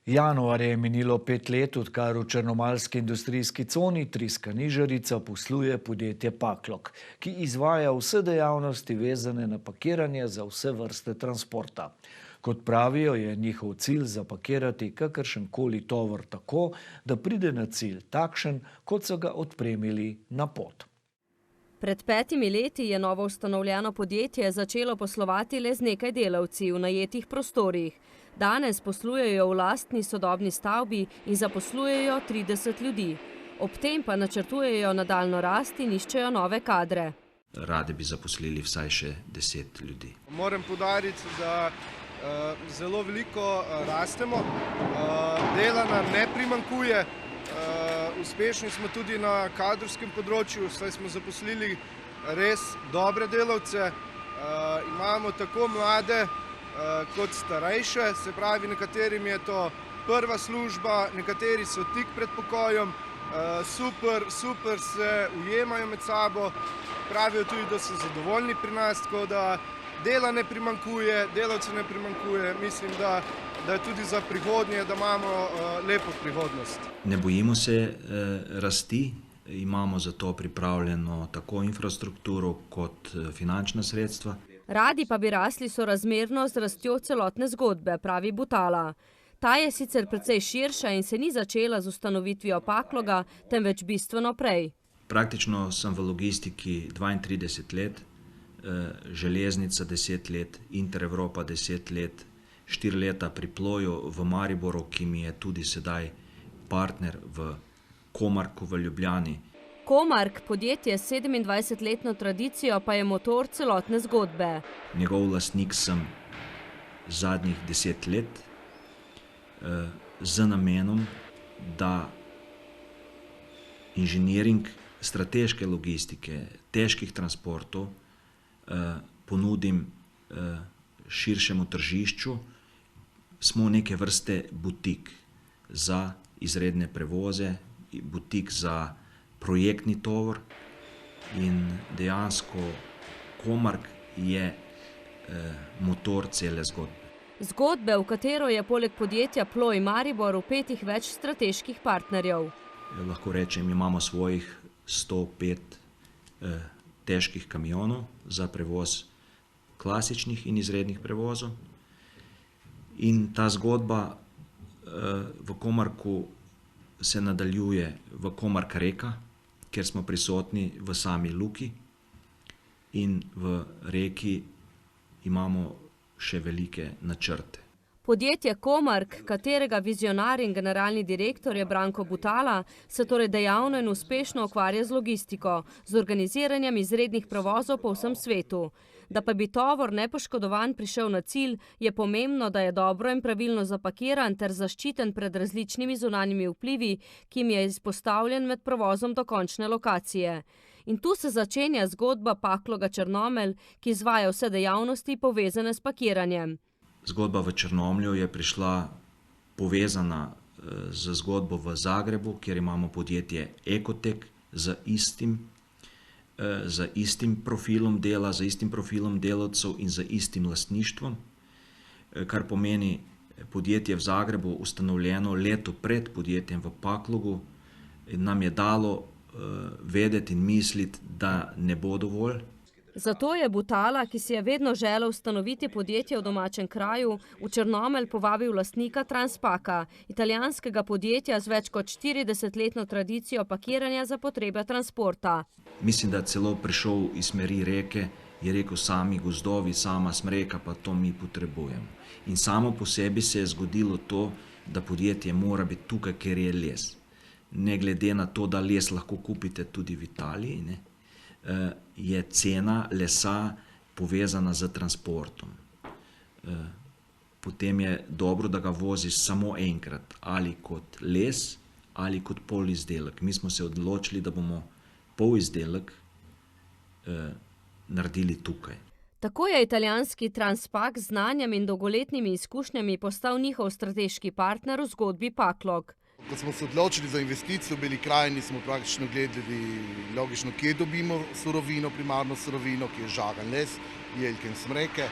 Januar je minilo 5 let, odkar v črnomaljski industrijski coni Triska Nižarica posluje podjetje Paklog, ki izvaja vse dejavnosti vezane na pakiranje za vse vrste transporta. Kot pravijo, je njihov cilj zapakirati kakršenkoli tovor tako, da pride na cilj takšen, kot so ga odpremili na pot. Pred 5 leti je novo ustanovljeno podjetje začelo poslovati le z nekaj delavci v najetih prostorih. Danes poslujejo v lastni sodobni stavbi in zaposlujejo 30 ljudi. Ob tem pa načrtujejo nadaljnjo rast in iščejo nove kadre. Radi bi zaposlili vsaj še 10 ljudi. Moram poudariti, da zelo veliko rastemo, dela nam ne primanjkuje. Uspešni smo tudi na kadrovskem področju, saj smo zaposlili res dobre delavce. Imamo tako mlade kot starejše, se pravi, nekaterim je to prva služba, nekateri so tik pred pokojem, super se ujemajo med sabo, pravijo tudi, da so zadovoljni pri nas, tako da dela ne primanjkuje, delavcev ne primanjkuje, mislim, da je tudi za prihodnje, da imamo lepo prihodnost. Ne bojimo se rasti, imamo za to pripravljeno tako infrastrukturo kot finančna sredstva. Radi pa bi rasli sorazmerno z rastjo celotne zgodbe, pravi Butala. Ta je sicer precej širša in se ni začela z ustanovitvijo Pakloga, temveč bistveno prej. Praktično sem v logistiki 32 let, železnica 10 let, Interevropa 10 let, 4 leta pri Ploju v Mariboru, ki mi je tudi sedaj partner v Komarku v Ljubljani. Komark, podjetje s 27-letno tradicijo, pa je motor celotne zgodbe. Njegov lastnik sem zadnjih 10 let z namenom, da inženiring strateške logistike, težkih transportov ponudim širšemu tržišču. Smo neke vrste butik za izredne prevoze, butik za projektni tovor in dejansko Komark je motor cele zgodbe. Zgodbe, v katero je poleg podjetja Ploj Maribor vpetih več strateških partnerjev. Lahko rečem, imamo svojih 105 težkih kamionov za prevoz klasičnih in izrednih prevozov. In ta zgodba v Komarku se nadaljuje v Komark Reka, kjer smo prisotni v sami luki in v Reki imamo še velike načrte. Podjetje Komark, katerega vizionar in generalni direktor je Branko Butala, se torej dejavno in uspešno ukvarja z logistiko, z organiziranjem izrednih prevozov po vsem svetu. Da pa bi tovor nepoškodovan prišel na cilj, je pomembno, da je dobro in pravilno zapakiran ter zaščiten pred različnimi zunanjimi vplivi, ki jim je izpostavljen med prevozom do končne lokacije. In tu se začenja zgodba Pakloga Črnomelj, ki izvaja vse dejavnosti povezane s pakiranjem. Zgodba v Črnomlju je prišla povezana z zgodbo v Zagrebu, kjer imamo podjetje Ekotek z istim profilom dela, z istim profilom delavcev in z istim lastništvom, kar pomeni podjetje v Zagrebu, ustanovljeno leto pred podjetjem v Paklogu, nam je dalo vedeti in misliti, da ne bo dovolj. Zato je Butala, ki si je vedno želel ustanoviti podjetje v domačem kraju, v Črnomelj povabil lastnika Transpaka, italijanskega podjetja z več kot 40-letno tradicijo pakiranja za potrebe transporta. Mislim, da je celo prišel iz smeri Reke, je rekel, sami gozdovi, sama smreka, pa to mi potrebujemo. In samo po sebi se je zgodilo to, da podjetje mora biti tukaj, ker je les. Ne glede na to, da les lahko kupite tudi v Italiji, ne? Je cena lesa povezana z transportom. Potem je dobro, da ga voziš samo enkrat, ali kot les, ali kot polizdelek. Mi smo se odločili, da bomo polizdelek naredili tukaj. Tako je italijanski Transpak z znanjem in dolgoletnimi izkušnjami postal njihov strateški partner v zgodbi Paklog. Ko smo se odločili za investicijo v Beli krajini, smo praktično gledali logično, kje dobimo surovino, primarno surovino, ki je žagan les, jelke in smreke.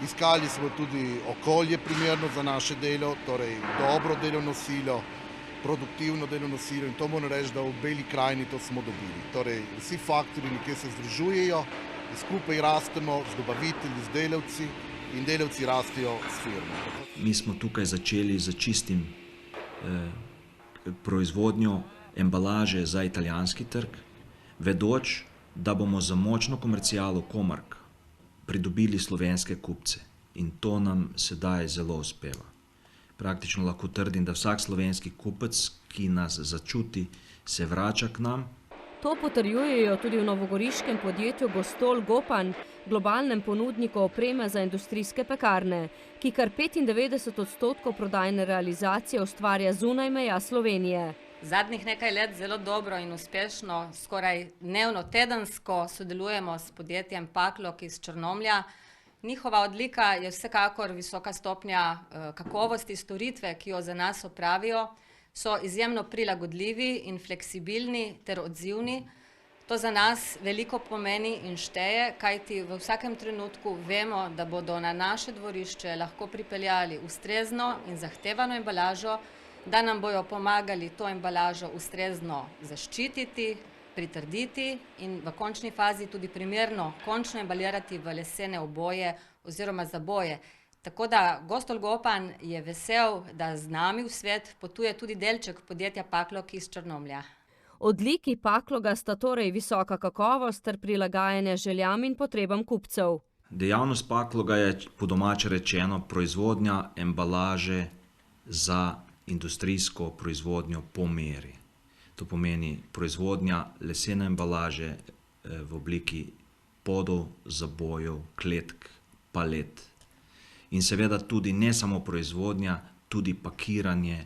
Iskali smo tudi okolje primerno za naše delo, torej dobro delovno silo, produktivno delovno silo in to moram reči, da v Beli krajini to smo dobili. Torej vsi faktorji nekje se združujejo, skupaj rastemo z dobavitelji, z delavci in delavci rastejo s firmo. Mi smo tukaj začeli z čistim proizvodnjo embalaže za italijanski trg, vedoč, da bomo za močno komercijalo Comarch pridobili slovenske kupce in to nam sedaj zelo uspeva. Praktično lahko trdim, da vsak slovenski kupec, ki nas začuti, se vrača k nam. To potrjujejo tudi v novogoriškem podjetju Gostol Gopan, globalnem ponudniku opreme za industrijske pekarne, ki kar 95% prodajne realizacije ustvarja zunaj meja Slovenije. Zadnjih nekaj let zelo dobro in uspešno, skoraj dnevno, tedensko sodelujemo s podjetjem Paklok iz Črnomlja. Njihova odlika je vsekakor visoka stopnja kakovosti storitve, ki jo za nas opravijo. So izjemno prilagodljivi in fleksibilni ter odzivni. To za nas veliko pomeni in šteje, kajti v vsakem trenutku vemo, da bodo na naše dvorišče lahko pripeljali ustrezno in zahtevano embalažo, da nam bojo pomagali to embalažo ustrezno zaščititi, pritrditi in v končni fazi tudi primerno končno embalirati v lesene oboje oziroma zaboje. Tako da Gostol Gopan je vesel, da z nami v svet potuje tudi delček podjetja Paklok iz Črnomlja. Odliki Pakloga sta torej visoka kakovost ter prilagajanje željam in potrebam kupcev. Dejavnost Pakloga je, po domače rečeno, proizvodnja embalaže za industrijsko proizvodnjo po meri. To pomeni proizvodnja lesene embalaže v obliki podov, zabojev, kletk, palet. In seveda tudi ne samo proizvodnja, tudi pakiranje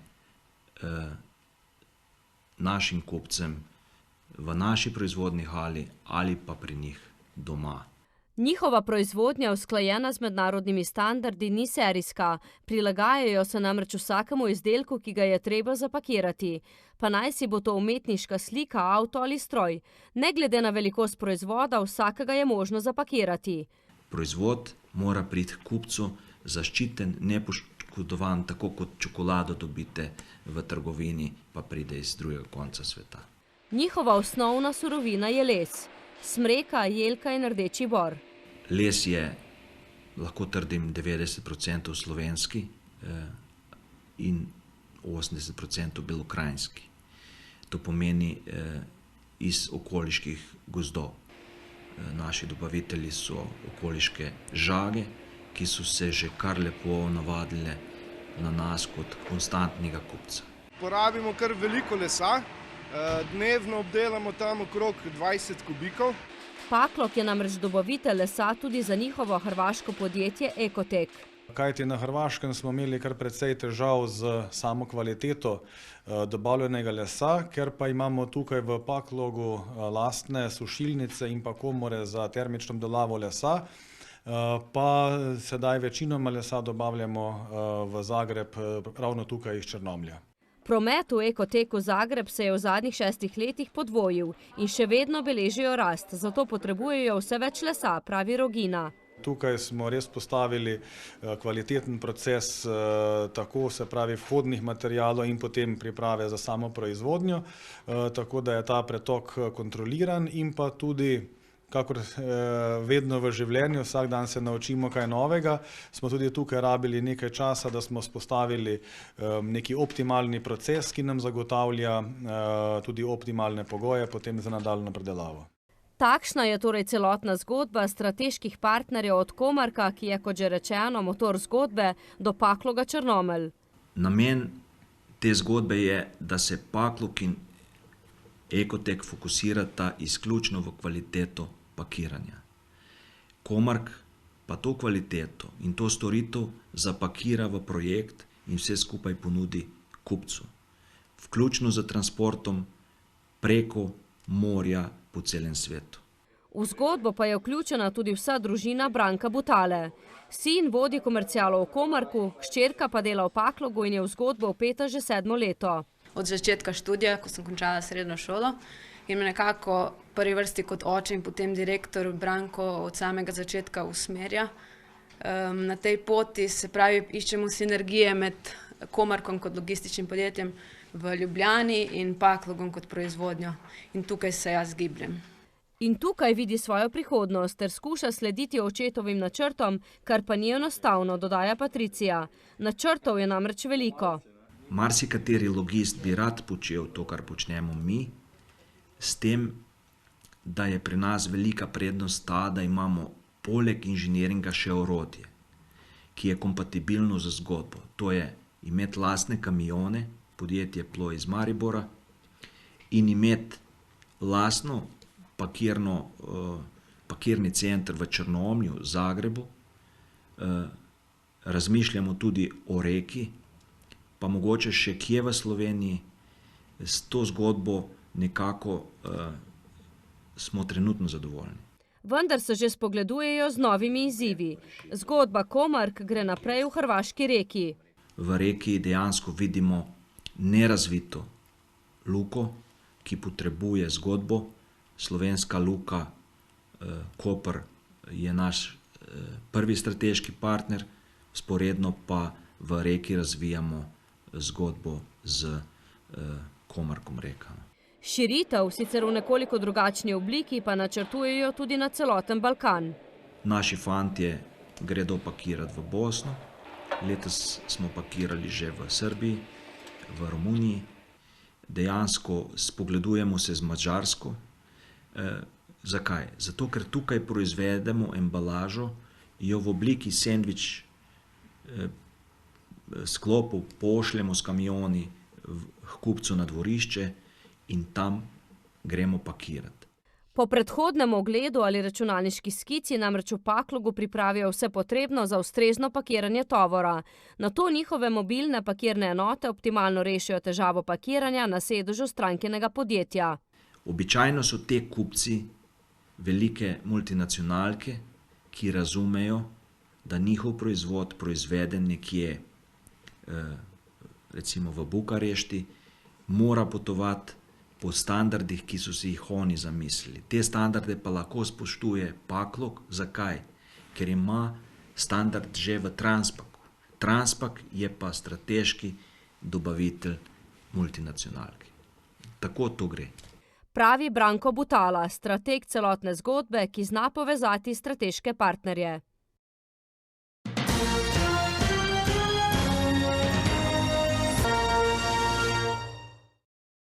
našim kupcem v naši proizvodni hali ali pa pri njih doma. Njihova proizvodnja, usklajena z mednarodnimi standardi, ni serijska. Prilagajajo se namreč vsakemu izdelku, ki ga je treba zapakirati. Pa naj si bo to umetniška slika, avto ali stroj. Ne glede na velikost proizvoda, vsakega je možno zapakirati. Proizvod mora priti kupcu zaščiten, nepoškodovan, tako kot čokolado dobite v trgovini, pa pride iz drugega konca sveta. Njihova osnovna surovina je les. Smreka, jelka in rdeči bor. Les je, lahko trdim, 90% slovenski in 80% belokrajinski. To pomeni iz okoliških gozdov. Naši dobavitelji so okoliške žage, ki so se že kar lepo navadile na nas kot konstantnega kupca. Porabimo kar veliko lesa, dnevno obdelamo tam okrog 20 kubikov. Paklok je namreč dobavitelj lesa tudi za njihovo hrvaško podjetje Ekotek. Kajti na Hrvaškem smo imeli kar precej težav z samo kvaliteto dobavljenega lesa, ker pa imamo tukaj v Paklogu lastne sušilnice in pa komore za termično obdelavo lesa, pa sedaj večinoma lesa dobavljamo v Zagreb, ravno tukaj iz Črnomlja. Promet v Ekoteku Zagreb se je v zadnjih 6 letih podvojil in še vedno beležijo rast, zato potrebujejo vse več lesa, pravi Rogina. Tukaj smo res postavili kvaliteten proces, tako se pravi vhodnih materialov in potem priprave za samo proizvodnjo, tako da je ta pretok kontroliran in pa tudi, kakor vedno v življenju, vsak dan se naučimo kaj novega, smo tudi tukaj rabili nekaj časa, da smo spostavili neki optimalni proces, ki nam zagotavlja tudi optimalne pogoje potem za nadaljnjo predelavo. Takšna je torej celotna zgodba strateških partnerjev od Comarcha, ki je, kot že rečeno, motor zgodbe, do Pakloga Črnomelj. Namen te zgodbe je, da se Paklok in Ekotek fokusirata izključno v kvaliteto pakiranja. Comarch pa to kvaliteto in to storitev zapakira v projekt in vse skupaj ponudi kupcu, vključno z transportom preko morja po celem svetu. V zgodbo pa je vključena tudi vsa družina Branka Butale. Sin vodi komercialo v Comarchu, hčerka pa dela v Paklogu in je v zgodbo vpeta že 7. leto. Od začetka študija, ko sem končala srednjo šolo, in me nekako prvi vrsti kot oče in potem direktor Branko od samega začetka usmerja Na tej poti, se pravi, iščemo sinergije med Comarcom kot logističnim podjetjem v Ljubljani in Paklogom kot proizvodnjo. In tukaj se jaz gibljem. In tukaj vidi svojo prihodnost ter skuša slediti očetovim načrtom, kar pa ni enostavno, dodaja Patricija. Načrtov je namreč veliko. Marsikateri logist bi rad počel to, kar počnemo mi, s tem, da je pri nas velika prednost ta, da imamo poleg inženiringa še orodje, ki je kompatibilno z zgodbo. To je imeti lastne kamione, podjetje Plo iz Maribora, in imeti lastno pakirni center v Črnomlju, Zagrebu. Razmišljamo tudi o Reki, pa mogoče še kje v Sloveniji. S to zgodbo nekako smo trenutno zadovoljni. Vendar se že spogledujejo z novimi izzivi. Zgodba Comarc gre naprej v hrvaški Reki. V Reki dejansko vidimo nerazvito luko, ki potrebuje zgodbo. Slovenska luka Koper je naš prvi strateški partner, vzporedno pa v Reki razvijamo zgodbo z Comarcom Reka. Širitev, sicer v nekoliko drugačni obliki, pa načrtujejo tudi na celoten Balkan. Naši fantje gredo pakirati v Bosno, letos smo pakirali že v Srbiji, v Romuniji. Dejansko spogledujemo se z Madžarsko. Zakaj? Zato, ker tukaj proizvedemo embalažo, jo v obliki sendvič sklopov pošljemo s kamioni k kupcu na dvorišče in tam gremo pakirati. Po predhodnem ogledu ali računalniški skici namreč v Paklogu pripravijo vse potrebno za ustrezno pakiranje tovora. Nato njihove mobilne pakirne enote optimalno rešijo težavo pakiranja na sedežu strankinega podjetja. Običajno so te kupci velike multinacionalke, ki razumejo, da njihov proizvod proizveden nekje, recimo v Bukarešti, mora potovati po standardih, ki so si jih oni zamislili. Te standarde pa lahko spoštuje Paklog. Zakaj? Ker ima standard že v Transpaku. Transpak je pa strateški dobavitelj multinacionalke. Tako to gre. Pravi Branko Butala, strateg celotne zgodbe, ki zna povezati strateške partnerje.